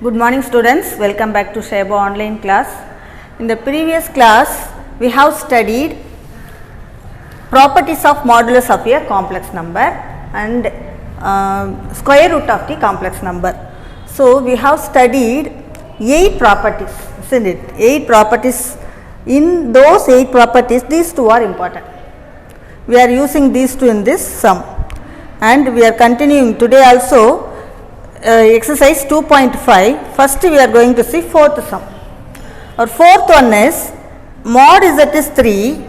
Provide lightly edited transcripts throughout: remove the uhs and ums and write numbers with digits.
Good morning students, welcome back to Shaiba online class. In the previous class, we have studied properties of modulus of a complex number and square root of the complex number. So, we have studied 8 properties, isn't it? 8 properties. In those 8 properties, these 2 are important. We are using these 2 in this sum and we are continuing today also. Exercise 2.5, first we are going to see 4th sum. Our 4th one is mod z is 3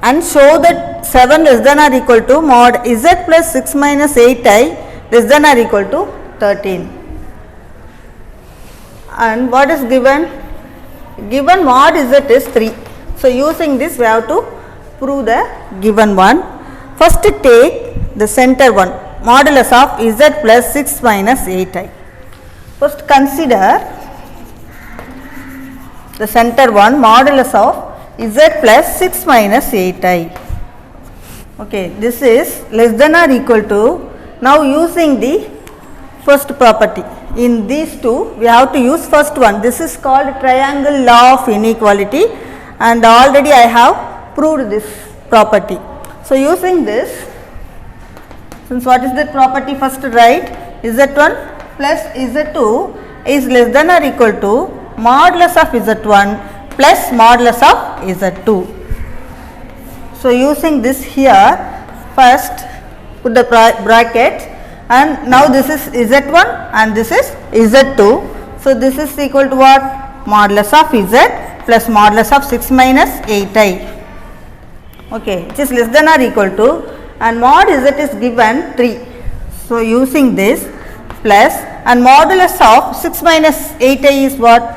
and show that 7 less than or equal to mod z plus 6 minus 8i less than or equal to 13. And what is given? Given mod z is 3. So, using this we have to prove the given one. First take the center one. Modulus of z plus 6 minus 8i. First consider the center one, modulus of z plus 6 minus 8i. Okay, this is less than or equal to, now using the first property. In these two, we have to use first one. This is called triangle law of inequality and already I have proved this property. So, using this, since what is that property, first write z1 plus z2 is less than or equal to modulus of z1 plus modulus of z2. So, using this here, first put the bracket and now this is z1 and this is z2. So, this is equal to what? Modulus of z plus modulus of 6 minus 8i. Okay, which is less than or equal to, and mod z is given 3. So, using this plus and modulus of 6 minus 8i is what?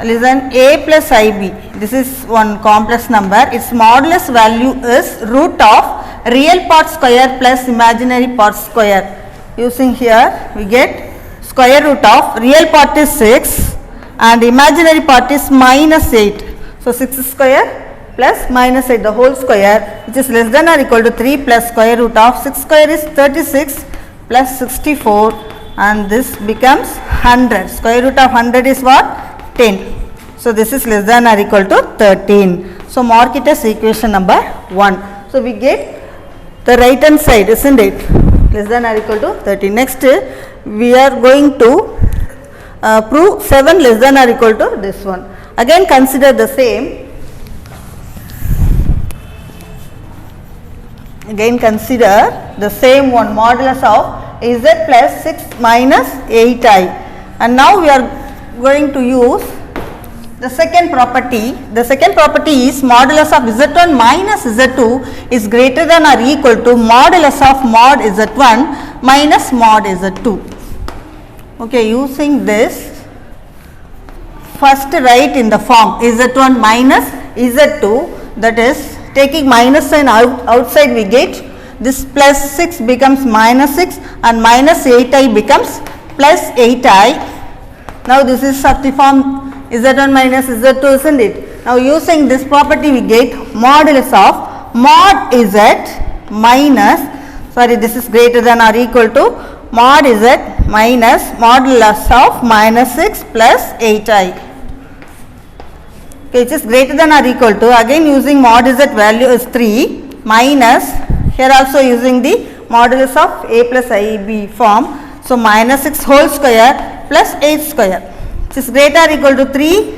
Listen, a plus ib. This is one complex number. Its modulus value is root of real part square plus imaginary part square. Using here we get square root of real part is 6 and imaginary part is minus 8. So, 6 square plus minus 8 the whole square, which is less than or equal to 3 plus square root of 6 square is 36 plus 64 and this becomes 100. Square root of 100 is what? 10. So, this is less than or equal to 13. So, mark it as equation number 1. So, we get the right hand side, isn't it? Less than or equal to 13. Next we are going to prove 7 less than or equal to this one. Again consider the same. Again consider the same one, modulus of z plus 6 minus 8i, and now we are going to use the second property. The second property is modulus of z1 minus z2 is greater than or equal to modulus of mod z1 minus mod z2. Okay, using this, first write in the form z1 minus z2, that is taking minus sign outside we get this plus 6 becomes minus 6 and minus 8i becomes plus 8i. Now, this is of the form z1 minus z2, isn't it? Now, using this property we get modulus of mod z minus, this is greater than or equal to mod z minus modulus of minus 6 plus 8i. Okay, which is greater than or equal to, again using mod z value is 3 minus, here also using the modulus of a plus ib form. So, minus 6 whole square plus 8 square, which is greater or equal to 3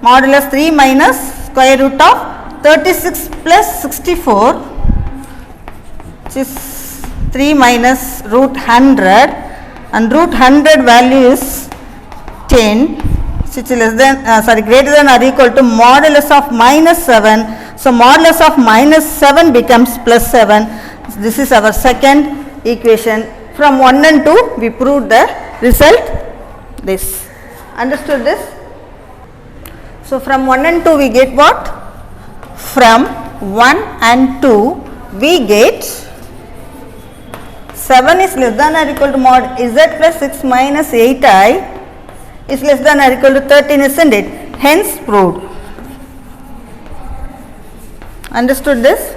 modulus 3 minus square root of 36 plus 64, which is 3 minus root 100 and root 100 value is 10. Which is less than greater than or equal to modulus of minus 7. So, modulus of minus 7 becomes plus 7. This is our second equation. From 1 and 2 we proved the result this. Understood this? So, from 1 and 2 we get what? From 1 and 2 we get 7 is less than or equal to mod z plus 6 minus 8i is less than or equal to 13, isn't it? Hence proved. Understood this?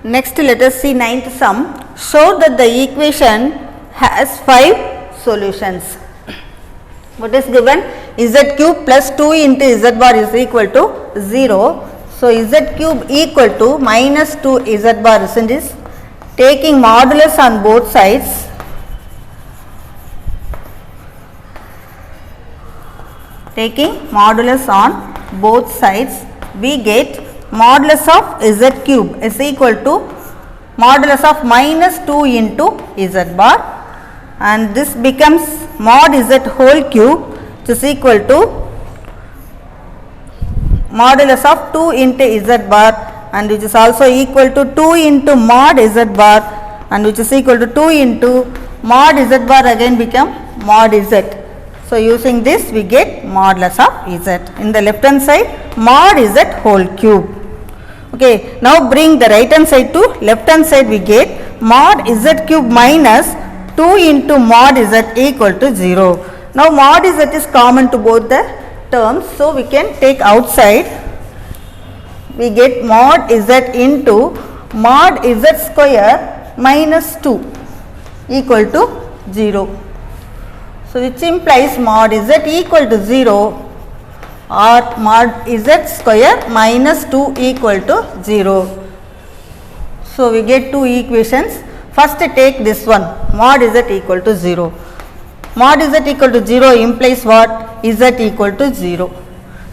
Next let us see 9th sum. Show that the equation has 5 solutions. What is given? Z cube plus 2 into Z bar is equal to 0. So, Z cube equal to minus 2 Z bar, isn't it? Taking modulus on both sides, we get modulus of Z cube is equal to modulus of minus 2 into Z bar, and this becomes mod Z whole cube, which is equal to modulus of 2 into Z bar, and which is also equal to 2 into mod Z bar, and which is equal to 2 into mod Z bar again become mod Z. So, using this we get modulus of Z. In the left hand side, mod Z whole cube. Okay, now bring the right hand side to left hand side, we get mod Z cube minus 2 into mod Z equal to 0. Now, mod Z is common to both the terms, so we can take outside, we get mod Z into mod Z square minus 2 equal to 0. So, which implies mod Z equal to 0 or mod Z square minus 2 equal to 0. So, we get two equations. First take this one, mod Z equal to 0. Mod Z equal to 0 implies what? Z equal to 0.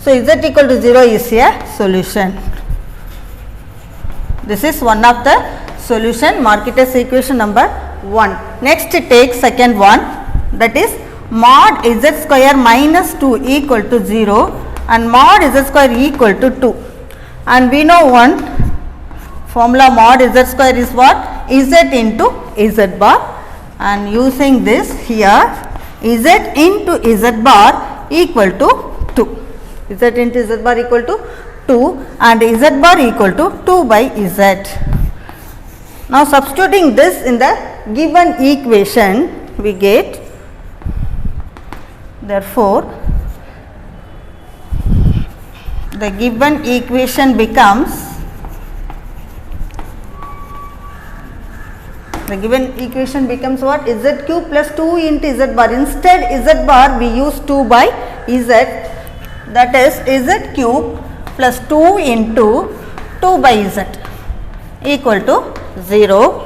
So, Z equal to 0 is a solution. This is one of the solution, mark it as equation number 1. Next take second one, that is mod Z square minus 2 equal to 0 and mod Z square equal to 2. And we know one formula, mod Z square is what? Z into Z bar, and using this here Z into Z bar equal to 2. Z into Z bar equal to 2 and Z bar equal to 2 by Z. Now, substituting this in the given equation, we get, therefore, the given equation becomes, what? Z cube plus 2 into Z bar. Instead Z bar we use 2 by Z, that is Z cube plus 2 into 2 by Z equal to 0.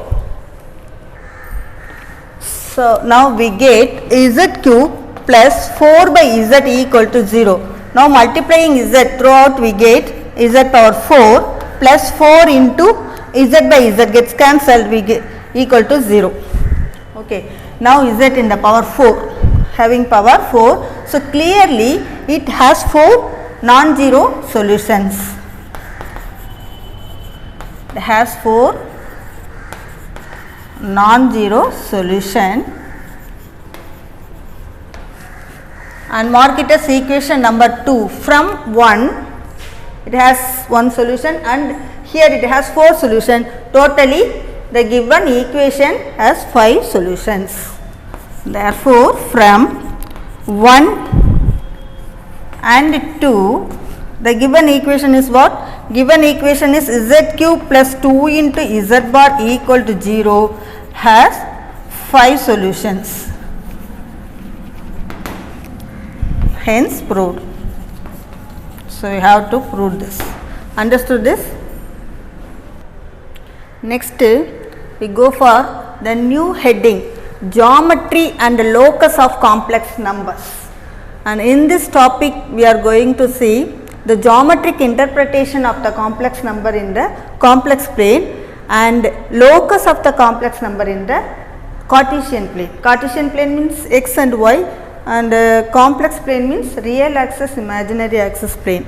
So, now we get Z cube plus 4 by Z equal to 0. Now, multiplying Z throughout, we get Z power 4 plus 4 into Z by Z gets cancelled, we get equal to 0. Okay. Now, Z in the power 4, having power 4. So, clearly it has 4 non-zero solutions. It has 4 non-zero solution, and mark it as equation number 2. From 1 it has 1 solution and here it has 4 solution. Totally the given equation has 5 solutions. Therefore, from 1 and 2, the given equation is what? Given equation is Z cube plus 2 into Z bar equal to 0 has 5 solutions. Hence proved. So, we have to prove this. Understood this? Next, we go for the new heading, geometry and locus of complex numbers. And in this topic, we are going to see the geometric interpretation of the complex number in the complex plane and locus of the complex number in the Cartesian plane. Cartesian plane means x and y, and complex plane means real axis, imaginary axis plane.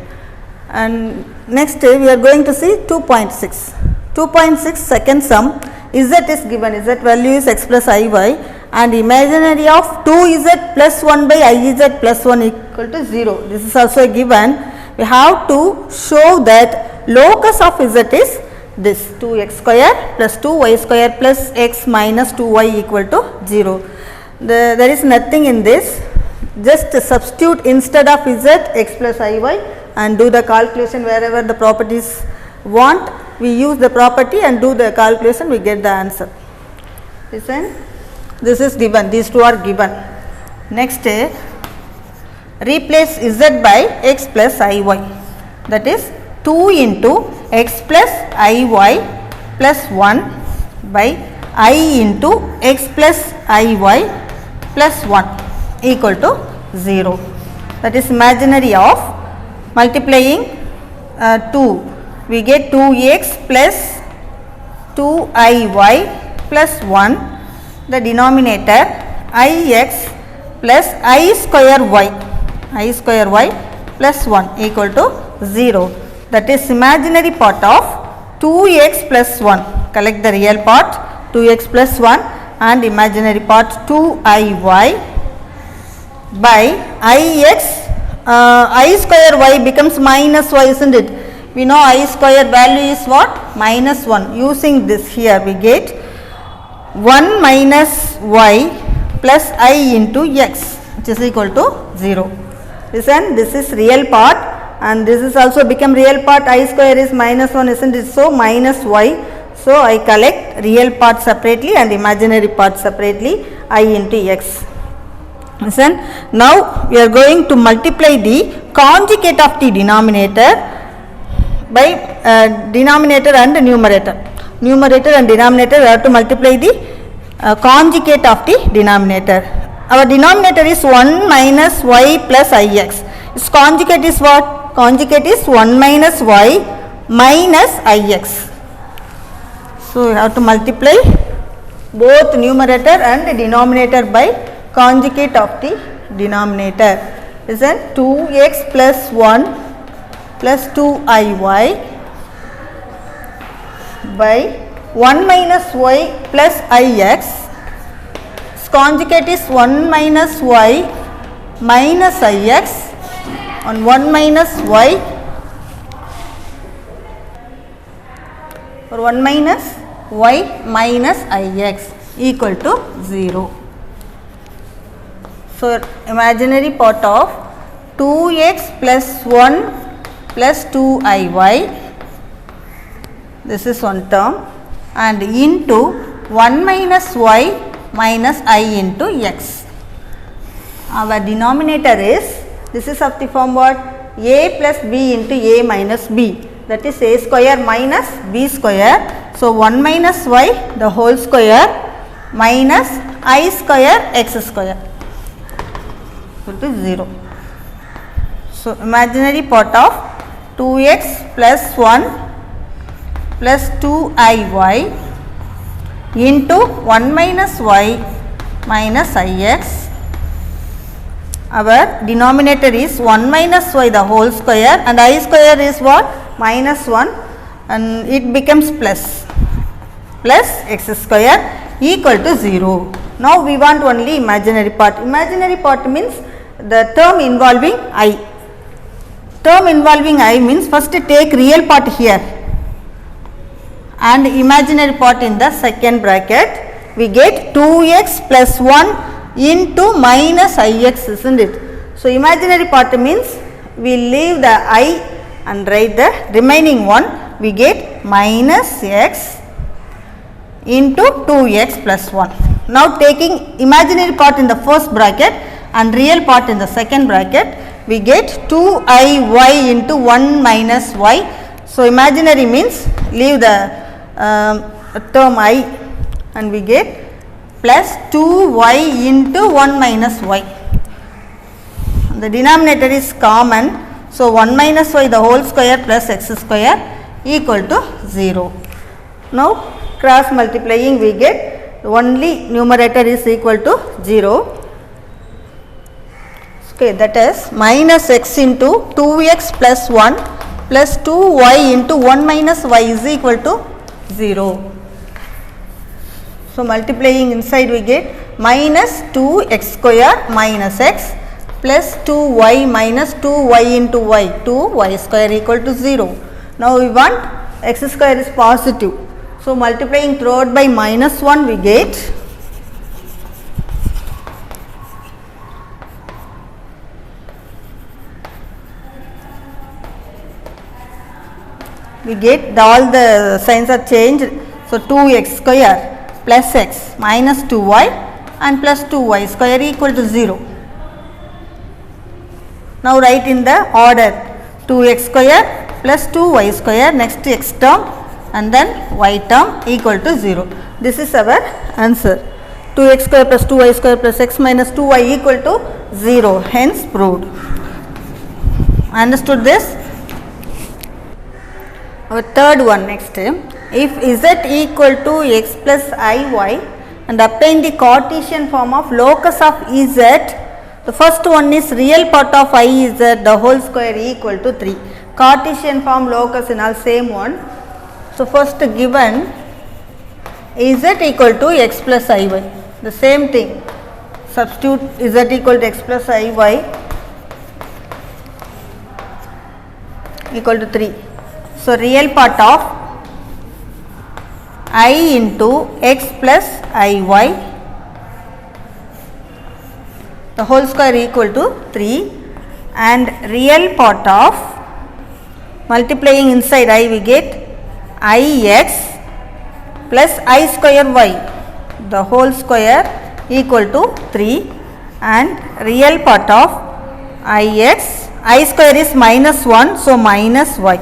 And next we are going to see 2.6. 2.6 second sum, Z is given, Z value is x plus iy, and imaginary of 2z plus 1 by iz plus 1 equal to 0. This is also given. We have to show that locus of Z is this 2x square plus 2y square plus x minus 2y equal to 0. There is nothing in this, just substitute instead of Z x plus iy and do the calculation wherever the properties want. We use the property and do the calculation, we get the answer. Listen, this is given, these two are given. Next, replace z by x plus iy, that is 2 into x plus iy plus 1 by I into x plus iy plus 1 equal to 0. That is imaginary of multiplying 2, we get 2x plus 2iy plus 1, the denominator ix plus I square y plus 1 equal to 0. That is imaginary part of 2x plus 1. Collect the real part 2x plus 1 and imaginary part 2iy by ix. I square y becomes minus y, isn't it? We know I square value is what? Minus 1. Using this here we get 1 minus y plus I into x, which is equal to 0. Listen, this is real part and this is also become real part. I square is minus 1, isn't it? So minus y. So I collect real part separately and imaginary part separately, I into x. Listen, now we are going to multiply the conjugate of the denominator by denominator and numerator. Numerator and denominator, we have to multiply the conjugate of the denominator. Our denominator is 1 minus y plus ix. Its conjugate is what? Conjugate is 1 minus y minus ix. So we have to multiply both numerator and denominator by conjugate of the denominator. Listen, 2x plus 1 plus 2iy by 1 minus y plus ix. Its conjugate is 1 minus y minus ix on 1 minus y or 1 minus y minus ix equal to 0. So imaginary part of 2x plus 1 plus 2iy, this is one term, and into 1 minus y minus I into x. Our denominator is, this is of the form what? A plus b into a minus b, that is a square minus b square. So 1 minus y the whole square minus I square x square equal to 0. So imaginary part of 2x plus 1 plus 2iy into 1 minus y minus ix. Our denominator is 1 minus y the whole square and I square is what? Minus 1 and it becomes plus x square equal to 0. Now we want only imaginary part. Imaginary part means the term involving I. Term involving I means first take real part here and imaginary part in the second bracket. We get 2x plus 1 into minus ix, isn't it? So imaginary part means we leave the I and write the remaining one. We get minus x into 2x plus 1. Now taking imaginary part in the first bracket and real part in the second bracket, we get 2iy into 1 minus y. So imaginary means leave the term I and we get plus 2y into 1 minus y. The denominator is common. So 1 minus y the whole square plus x square equal to 0. Now cross multiplying we get only numerator is equal to 0. Okay, that is minus x into 2x plus 1 plus 2y into 1 minus y is equal to 0. So multiplying inside we get minus 2x square minus x plus 2y minus 2y into y, 2y square equal to 0. Now we want x square is positive. So multiplying throughout by minus 1 we get all the signs are changed. So 2x square plus x minus 2y and plus 2y square equal to 0. Now write in the order 2x square plus 2y square, next x term and then y term equal to 0. This is our answer. 2x square plus 2y square plus x minus 2y equal to 0, hence proved. Understood this? Our third one next. If z equal to x plus iy and obtain the Cartesian form of locus of z, the first one is real part of iz, the whole square equal to 3. Cartesian form, locus and all same one. So first given z equal to x plus iy, the same thing, substitute z equal to x plus iy equal to 3. So real part of I into x plus iy, the whole square equal to 3, and real part of multiplying inside I we get ix plus I square y, the whole square equal to 3, and real part of ix, I square is minus 1, so minus y,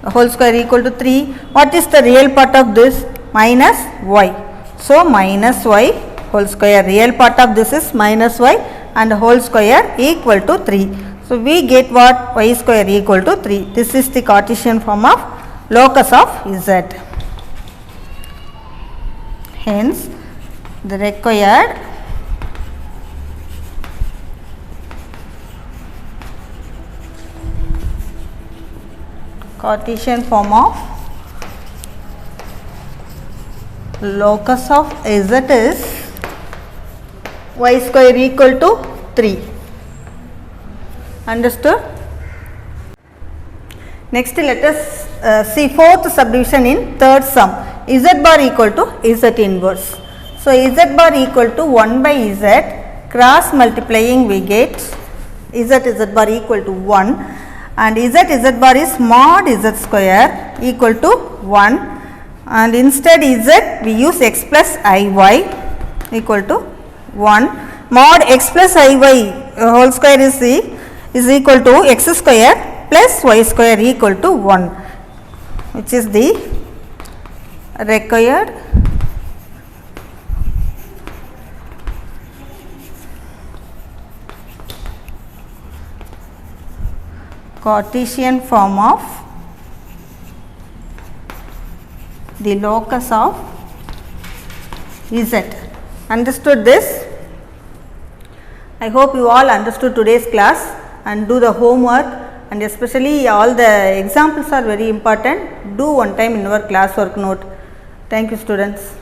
the whole square equal to 3. What is the real part of this? Minus y, so minus y whole square. Real part of this is minus y and whole square equal to 3. So we get what? Y square equal to 3. This is the Cartesian form of locus of z. Hence the required Cartesian form of locus of z is y square equal to 3. Understood? Next let us see fourth subdivision in third sum. Z bar equal to z inverse. So z bar equal to 1 by z, cross multiplying we get z bar equal to 1, and z bar is mod z square equal to 1, and instead z we use x plus iy equal to 1. Mod x plus iy whole square is equal to x square plus y square equal to 1, which is the required Cartesian form of the locus of z. Understood this? I hope you all understood today's class and do the homework, and especially all the examples are very important. Do one time in your classwork note. Thank you, students.